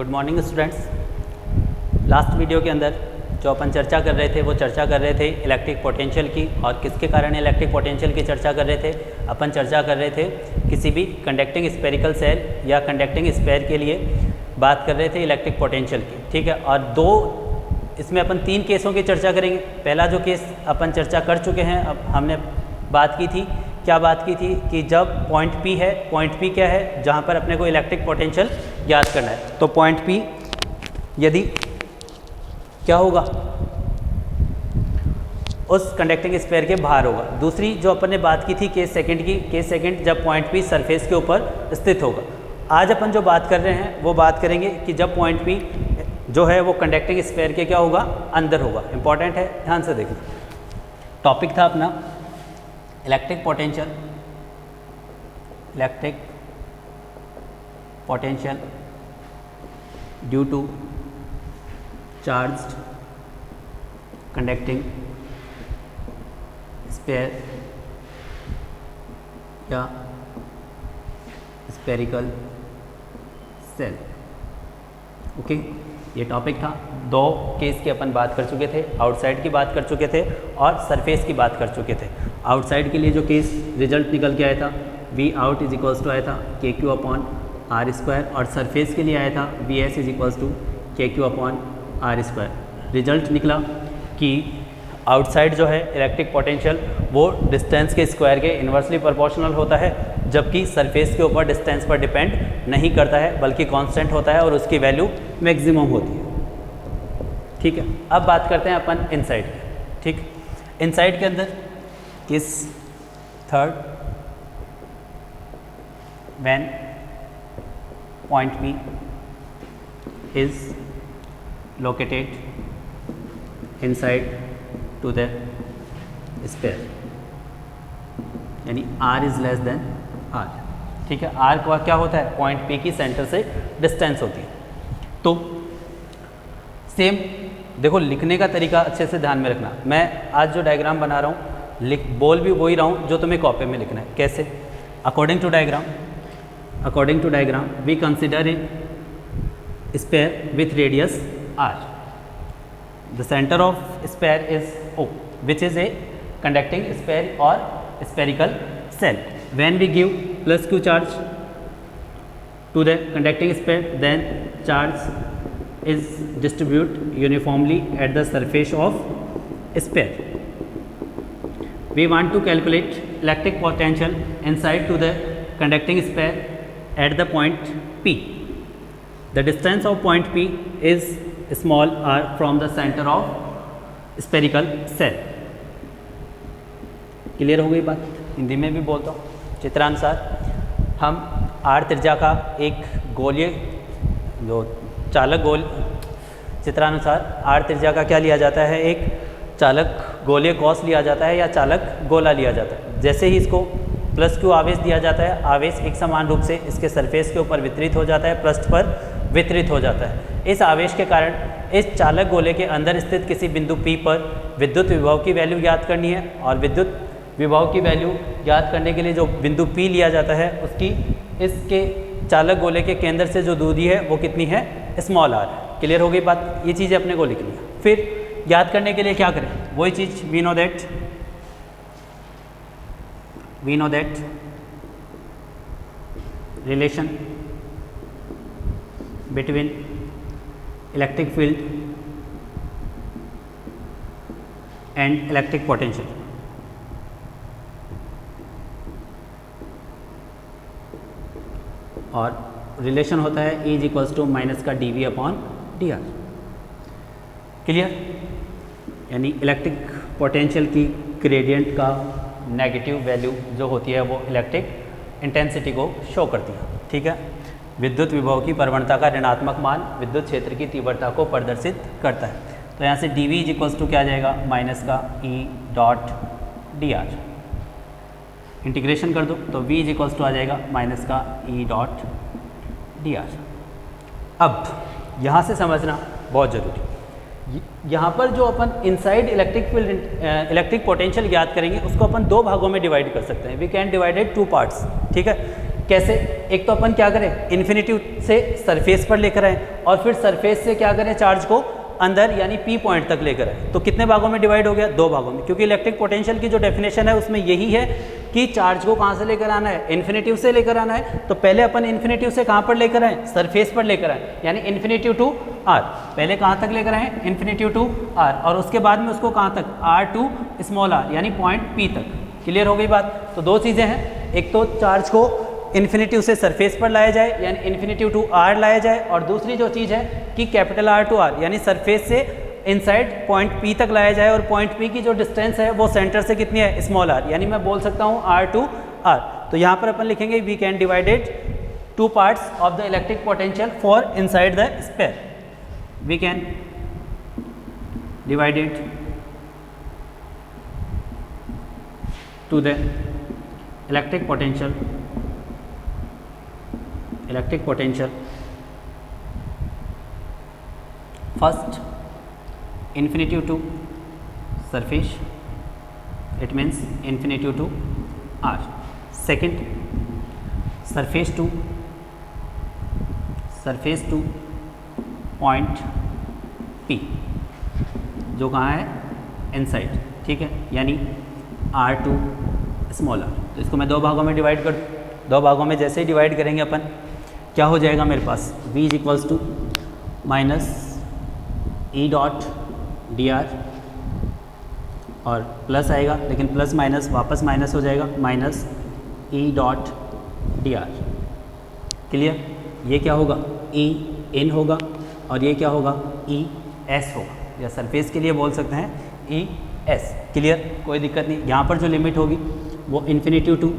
Good morning students. Last video के अंदर जो अपन चर्चा कर रहे थे वो चर्चा कर रहे थे इलेक्ट्रिक पोटेंशियल की, और किसके कारण इलेक्ट्रिक पोटेंशियल की चर्चा कर रहे थे। अपन चर्चा कर रहे थे किसी भी कंडक्टिंग स्फेरिकल सेल या कंडक्टिंग स्फेयर के लिए बात कर रहे थे इलेक्ट्रिक पोटेंशियल की, ठीक है। और इसमें अपन 3 केसों की चर्चा करेंगे। पहला जो केस अपन चर्चा कर चुके हैं, अब हमने बात की थी, क्या बात की थी कि जब पॉइंट P है, पॉइंट P क्या है जहाँ पर अपने को इलेक्ट्रिक पोटेंशियल याद करना है, तो पॉइंट P यदि क्या होगा उस कंडक्टिंग स्फेयर के बाहर होगा। दूसरी जो अपन ने बात की थी केस सेकंड की, केस सेकंड जब पॉइंट P सरफेस के ऊपर स्थित होगा। आज अपन जो बात कर रहे हैं वो बात करेंगे कि जब पॉइंट P जो है वो कंडक्टिंग स्फेयर के क्या होगा, अंदर होगा। इंपॉर्टेंट है, ध्यान से देखिए। टॉपिक था अपना electric potential due to charged conducting sphere या स्फेरिकल सेल। ओके, ये टॉपिक था। 2 केस की अपन बात कर चुके थे, आउटसाइड की बात कर चुके थे और सरफेस की बात कर चुके थे। आउटसाइड के लिए जो केस रिजल्ट निकल के आया था V out is equals to आया था K Q upon are square, और सरफेस के लिए आया था V S is equals to K Q upon are square. Result निकला कि आउटसाइड जो है इलेक्ट्रिक पोटेंशियल वो डिस्टेंस के स्क्वायर के इन्वर्सली प्रोपोर्शनल होता है, जबकि सरफेस के ऊपर डिस्टेंस पर डिपेंड नहीं करता है बल्कि कांस्टेंट होता है और उसकी वैल्यू मैक्सिमम होती है, ठीक है। अब बात करते हैं अपन इनसाइड की, ठीक। इनसाइड के अंदर case third, when point P is located inside to the sphere, यानी R is less than R, ठीक है। R का क्या होता है, पॉइंट P की सेंटर से डिस्टेंस होती है। तो सेम देखो, लिखने का तरीका अच्छे से ध्यान में रखना। मैं आज जो डायग्राम बना रहा हूँ बोल भी वही रहा हूँ जो तुम्हें कॉपी में लिखना है। कैसे? According to diagram we consider a sphere with radius r. The center of sphere is O, which is a conducting sphere or spherical cell. When we give plus q charge to the conducting sphere, then charge is distributed uniformly at the surface of sphere. We want to calculate electric potential inside to the conducting sphere at the point P. The distance of point P is small r from the center of spherical cell. Clear हो गई बात? हिंदी में भी बोलता हूँ। चित्रानुसार हम r त्रिज्या का एक गोलीय जो चालक गोल, चित्रानुसार r त्रिज्या का क्या लिया जाता है, एक चालक गोलीय कॉस लिया जाता है या चालक गोला लिया जाता है। जैसे ही इसको प्लस क्यू आवेश दिया जाता है, आवेश एक समान रूप से इसके सरफेस के ऊपर वितरित हो जाता है, पृष्ठ पर वितरित हो जाता है। इस आवेश के कारण इस चालक गोले के अंदर स्थित किसी बिंदु P पर विद्युत विभव की वैल्यू याद करनी है, और विद्युत विभव की वैल्यू याद करने के लिए जो बिंदु P लिया जाता है उसकी इसके चालक गोले के केंद्र से जो दूरी है वो कितनी है, स्मॉल r। क्लियर हो गई बात? ये चीज़ें अपने को लिखनी है। फिर याद करने के लिए क्या करें, वही चीज़ V know that relation between electric field and electric potential. और रिलेशन होता है E is equals to minus का dV अपॉन dr। क्लियर? यानी इलेक्ट्रिक पोटेंशियल की ग्रेडियंट का नेगेटिव वैल्यू जो होती है वो इलेक्ट्रिक इंटेंसिटी को शो करती है, ठीक है। विद्युत विभव की प्रवणता का ऋणात्मक मान विद्युत क्षेत्र की तीव्रता को प्रदर्शित करता है। तो यहाँ से dV इज इक्वल्स टू क्या आ जाएगा, माइनस का E डॉट dr। इंटीग्रेशन कर दो तो V इज इक्वल्स टू आ जाएगा माइनस का E डॉट dr। अब यहाँ से समझना बहुत ज़रूरी, यहाँ पर जो अपन इनसाइड इलेक्ट्रिक पोटेंशियल याद करेंगे उसको अपन 2 भागों में डिवाइड कर सकते हैं। वी कैन डिवाइडेड 2 पार्ट्स, ठीक है। कैसे? एक तो अपन क्या करें, इन्फिनिटी से सरफेस पर लेकर आए और फिर सरफेस से क्या करें, चार्ज को अंदर यानी पी पॉइंट तक लेकर आए। तो कितने भागों में डिवाइड हो गया? 2 भागों में, क्योंकि इलेक्ट्रिक पोटेंशियल की जो डेफिनेशन है उसमें यही है कि चार्ज को कहाँ से लेकर आना है, इन्फिनिटी से लेकर आना है। तो पहले अपन इन्फिनिटी से कहाँ पर लेकर आए, सरफेस पर लेकर आए, यानी इन्फिनिटी टू आर। पहले कहाँ तक लेकर आए, इन्फिनिटी टू आर, और उसके बाद में उसको कहाँ तक, आर टू स्मॉल आर, यानी पॉइंट पी तक। क्लियर हो गई बात? तो 2 चीज़ें हैं, एक तो चार्ज को इन्फिनिटी से सरफेस पर लाया जाए यानी इन्फिनिटी टू आर लाया जाए, और दूसरी जो चीज़ है कि कैपिटल आर टू आर यानी सरफेस से इनसाइड पॉइंट पी तक लाया जाए, और पॉइंट पी की जो डिस्टेंस है वो सेंटर से कितनी है, स्मॉल आर, यानी मैं बोल सकता हूँ आर टू आर। तो यहाँ पर अपन लिखेंगे we can divided 2 parts of the electric potential for inside the sphere. We can divided to the electric potential first infinity to surface, it means infinity to r. Second surface to point p, जो कहाँ है, inside, ठीक है, यानी r2 small r। तो इसको मैं 2 भागों में डिवाइड कर दूँ। 2 भागों में जैसे ही डिवाइड करेंगे अपन, क्या हो जाएगा मेरे पास, v is equals to minus E dot D R, और प्लस आएगा, लेकिन प्लस माइनस वापस माइनस हो जाएगा, minus E dot D R. Clear? ये क्या होगा, ई इन होगा, और ये क्या होगा, ई एस होगा, या सरफेस के लिए बोल सकते हैं ई एस। क्लियर? कोई दिक्कत नहीं। यहाँ पर जो लिमिट होगी वो इन्फिनिटी टू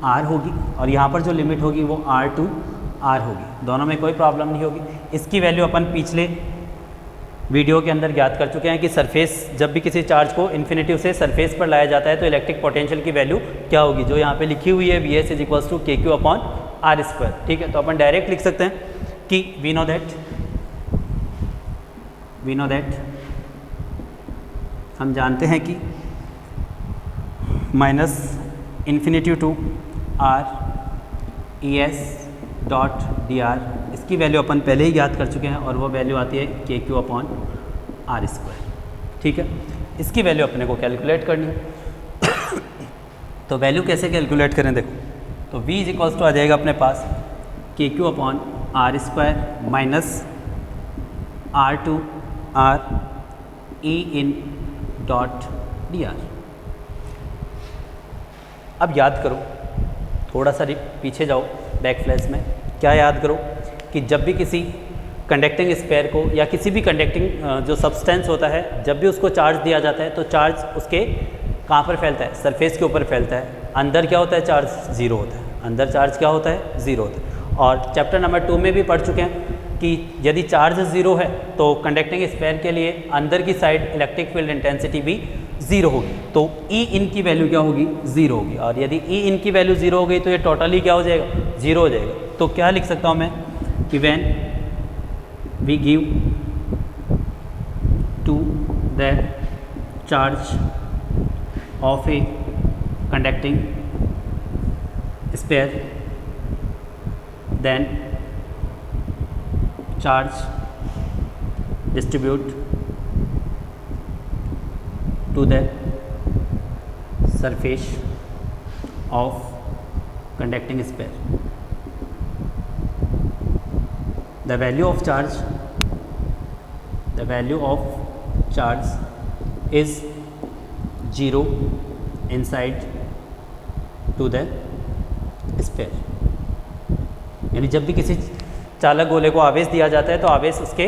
आर होगी, और यहाँ पर जो लिमिट होगी वो आर टू आर होगी। दोनों में कोई प्रॉब्लम नहीं होगी। इसकी वैल्यू अपन पिछले वीडियो के अंदर ज्ञात कर चुके हैं कि सरफेस, जब भी किसी चार्ज को इन्फिनिटी से सरफेस पर लाया जाता है तो इलेक्ट्रिक पोटेंशियल की वैल्यू क्या होगी, जो यहाँ पे लिखी हुई है, V S is equals to K Q upon are square. ठीक है, तो अपन डायरेक्ट लिख सकते हैं कि वी नो दैट हम जानते हैं कि minus infinity to R E S dot D R, इसकी वैल्यू अपन पहले ही ज्ञात कर चुके हैं, और वो वैल्यू आती है K Q upon are square. ठीक है, इसकी वैल्यू अपने को कैलकुलेट करनी है। तो वैल्यू कैसे कैलकुलेट करें, देखो, तो v इज इक्वल्स टू आ जाएगा अपने पास K Q upon are square minus R to R E in dot D R. अब याद करो, थोड़ा सा पीछे जाओ बैक फ्लैश में, क्या याद करो कि जब भी किसी कंडक्टिंग स्फीयर को या किसी भी कंडक्टिंग जो सब्सटेंस होता है, जब भी उसको चार्ज दिया जाता है तो चार्ज उसके कहाँ पर फैलता है, सरफेस के ऊपर फैलता है। अंदर क्या होता है, चार्ज ज़ीरो होता है, अंदर चार्ज क्या होता है, ज़ीरो होता है। और चैप्टर नंबर 2 में भी पढ़ चुके हैं कि यदि चार्ज ज़ीरो है तो कंडक्टिंग स्फीयर के लिए अंदर की साइड इलेक्ट्रिक फील्ड इंटेंसिटी भी ज़ीरो होगी, तो ई इन की वैल्यू क्या होगी, ज़ीरो होगी। और यदि ई इन की वैल्यू ज़ीरो हो गई तो ये टोटली क्या हो जाएगा, ज़ीरो हो जाएगा। तो क्या लिख सकता हूँ मैं कि when we give to the charge of a conducting sphere, then charge distribute to the surface of conducting sphere. The value of charge is 0 inside to the sphere. यानी जब भी किसी चालक गोले को आवेश दिया जाता है तो आवेश उसके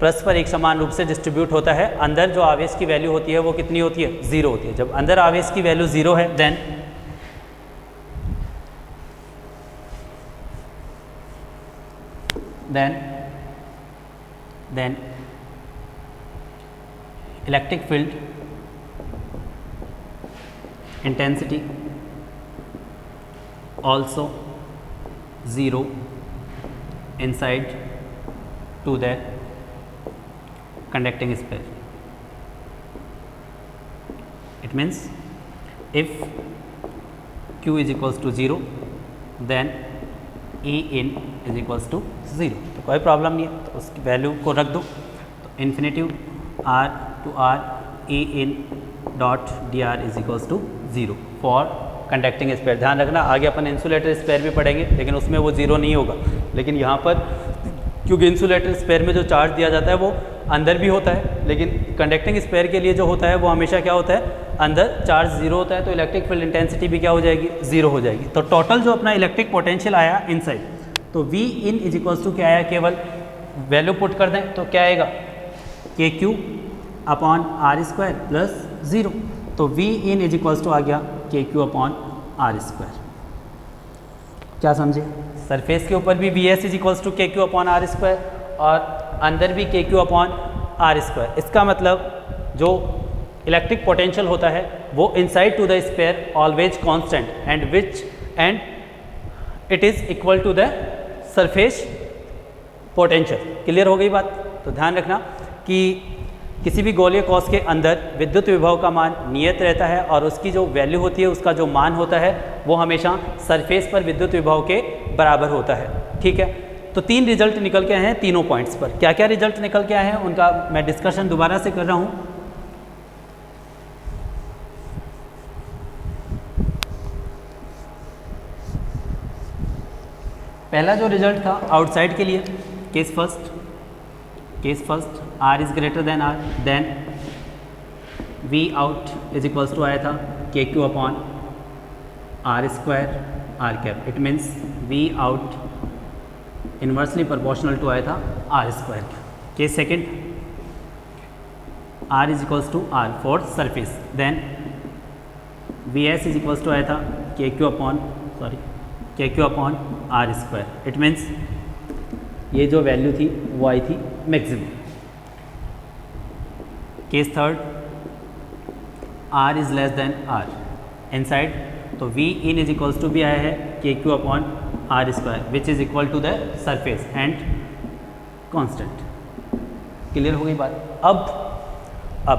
पृष्ठ पर एक समान रूप से डिस्ट्रीब्यूट होता है। अंदर जो आवेश की वैल्यू होती है वो कितनी होती है, ज़ीरो होती है। जब अंदर आवेश की वैल्यू ज़ीरो है then electric field intensity also 0 inside to the conducting sphere. It means if Q is equals to 0, then E in is equals to 0, तो कोई प्रॉब्लम नहीं है, तो उसकी वैल्यू को रख दो। तो infinitive R to R A in dot D R is equals to 0 for conducting sphere. ध्यान रखना आगे अपन इंसुलेटर स्पेयर भी पढ़ेंगे, लेकिन उसमें वो 0 नहीं होगा, लेकिन यहाँ पर क्योंकि इंसुलेटर स्पेयर में जो चार्ज दिया जाता है वो अंदर भी होता है, लेकिन कंडक्टिंग स्पेयर के लिए जो होता है वो हमेशा क्या होता है, अंदर चार्ज 0 होता है, तो इलेक्ट्रिक फील्ड इंटेंसिटी भी क्या हो जाएगी, 0 हो जाएगी। तो टोटल जो अपना इलेक्ट्रिक पोटेंशियल आया इनसाइड, तो V in is equals to क्या आया, केवल वैल्यू पुट कर दें तो क्या आएगा, के Q upon are square plus 0। तो V in is equals to आ गया K Q upon are square. क्या समझे, सरफेस के ऊपर भी V S is equals to K Q upon are square और अंदर भी के क्यू अपॉन आर स्क्वायर। इसका मतलब जो इलेक्ट्रिक पोटेंशियल होता है वो inside to the sphere always constant and it is equal to the surface potential. Clear हो गई बात। तो ध्यान रखना कि किसी भी गोलीय कॉस के अंदर विद्युत विभव का मान नियत रहता है और उसकी जो वैल्यू होती है, उसका जो मान होता है वो हमेशा सरफेस पर विद्युत विभव के बराबर होता है। ठीक है, तो 3 रिजल्ट निकल के आए हैं तीनों पॉइंट्स पर। क्या क्या रिजल्ट निकल के आए हैं उनका मैं डिस्कशन दोबारा से कर रहा हूँ। पहला जो रिजल्ट था आउटसाइड के लिए, case first R is greater than R, then V out is equals to आया था K Q upon are square R cap. It means V out inversely proportional to आया था R square. Case second R is equals to R for surface, then V S is equals to आया था K Q upon are square. It means ये जो value थी वो आई थी maximum. Case third R is less than R inside, तो V in is equals to भी आया है K Q upon are square which is equal to the surface and constant. Clear हो गई बात। अब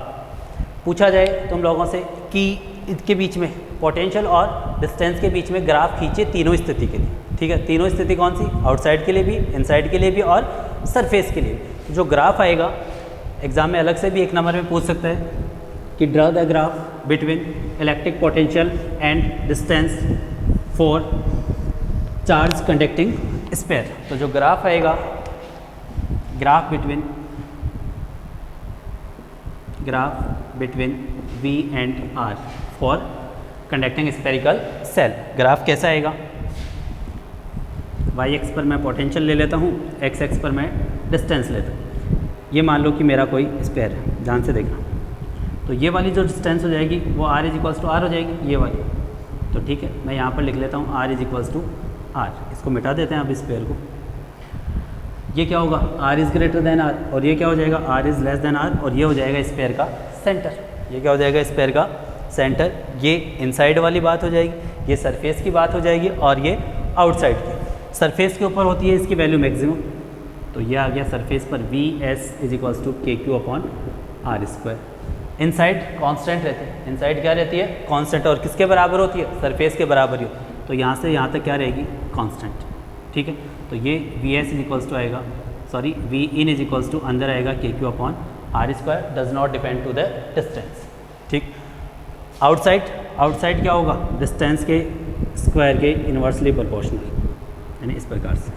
पूछा जाए तुम लोगों से कि इसके बीच में पोटेंशियल और डिस्टेंस के बीच में ग्राफ खींचे तीनों स्थिति के लिए। ठीक है, तीनों स्थिति कौन सी, आउटसाइड के लिए भी, इनसाइड के लिए भी और सरफेस के लिए। जो ग्राफ आएगा एग्जाम में अलग से भी 1 नंबर में पूछ सकता है कि draw the graph between electric potential and distance for charge conducting sphere. तो जो ग्राफ आएगा, graph between V and R for conducting spherical shell. ग्राफ कैसा आएगा, वाई एक्स पर मैं पोटेंशियल ले लेता हूँ, एक्स एक्स पर मैं डिस्टेंस लेता हूँ। ये मान लो कि मेरा कोई स्पेयर है, ध्यान से देखना। तो ये वाली जो डिस्टेंस हो जाएगी वो R is equals to R हो जाएगी, ये वाली। तो ठीक है, मैं यहाँ पर लिख लेता हूँ R is equals to R. इसको मिटा देते हैं अब स्पेयर को। ये क्या होगा, R is greater than R, और ये क्या हो जाएगा, R is less than R, और ये हो जाएगा स्पेयर का सेंटर। ये क्या हो जाएगा, स्पेयर का सेंटर। ये इनसाइड वाली बात हो जाएगी, ये सरफेस की बात हो जाएगी, और ये आउटसाइड की। सरफेस के ऊपर होती है इसकी वैल्यू मैक्सिमम, तो ये आ गया सरफेस पर V S is equals to K Q upon are square. Inside constant रहती है, इनसाइड क्या रहती है, कांस्टेंट, और किसके बराबर होती है, सरफेस के बराबर ही। तो यहाँ से यहाँ तक क्या रहेगी, कांस्टेंट। ठीक है, तो ये V S is equals to आएगा, sorry V in is equals to अंदर आएगा के Q upon are square, does not depend to the distance. ठीक, आउटसाइड क्या होगा, डिस्टेंस के स्क्वायर के इन्वर्सली प्रोपोर्शनल, यानी इस प्रकार से,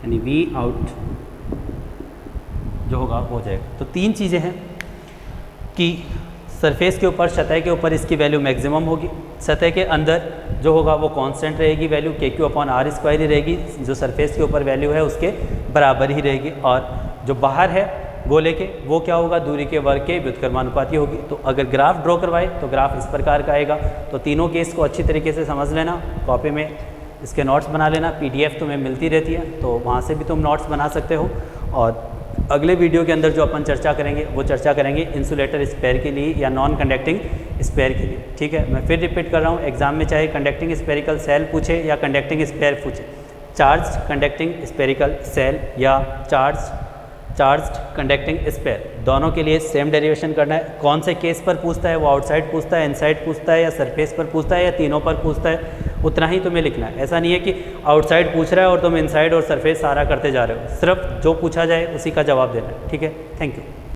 यानी वी आउट जो होगा वो हो जाएगा। तो 3 चीज़ें हैं कि सरफेस के ऊपर, सतह के ऊपर इसकी वैल्यू मैक्सिमम होगी, सतह के अंदर जो होगा वो कांस्टेंट रहेगी वैल्यू, के क्यू अपॉन आर स्क्वायर ही रहेगी, जो सरफेस के ऊपर वैल्यू है उसके बराबर ही रहेगी, और जो बाहर है गोले के वो क्या होगा, दूरी के वर्ग के व्युत्क्रमानुपाती होगी। तो अगर ग्राफ ड्रॉ करवाए तो ग्राफ इस प्रकार का आएगा। तो तीनों केस को अच्छी तरीके से समझ लेना, कॉपी में इसके नोट्स बना लेना, PDF तुम्हें मिलती रहती है तो वहाँ से भी तुम नोट्स बना सकते हो। और अगले वीडियो के अंदर जो अपन चर्चा करेंगे वो चर्चा करेंगे इंसुलेटर स्पेयर के लिए या नॉन कंडक्टिंग स्पेयर के लिए। ठीक है, मैं फिर रिपीट कर रहा हूँ, एग्जाम में चाहे कंडक्टिंग स्पेरिकल सेल पूछे या कंडक्टिंग स्पेयर पूछे, चार्ज कंडक्टिंग स्पेरिकल सेल या चार्ज्ड कंडक्टिंग स्पेयर, दोनों के लिए सेम डेरिवेशन करना है। कौन से केस पर पूछता है, वो आउटसाइड पूछता है, इनसाइड पूछता है, या सरफेस पर पूछता है, या तीनों पर पूछता है, उतना ही तुम्हें लिखना है। ऐसा नहीं है कि आउटसाइड पूछ रहा है और तुम इनसाइड और सरफेस सारा करते जा रहे हो। सिर्फ जो पूछा जाए उसी का जवाब देना है। ठीक है, थैंक यू।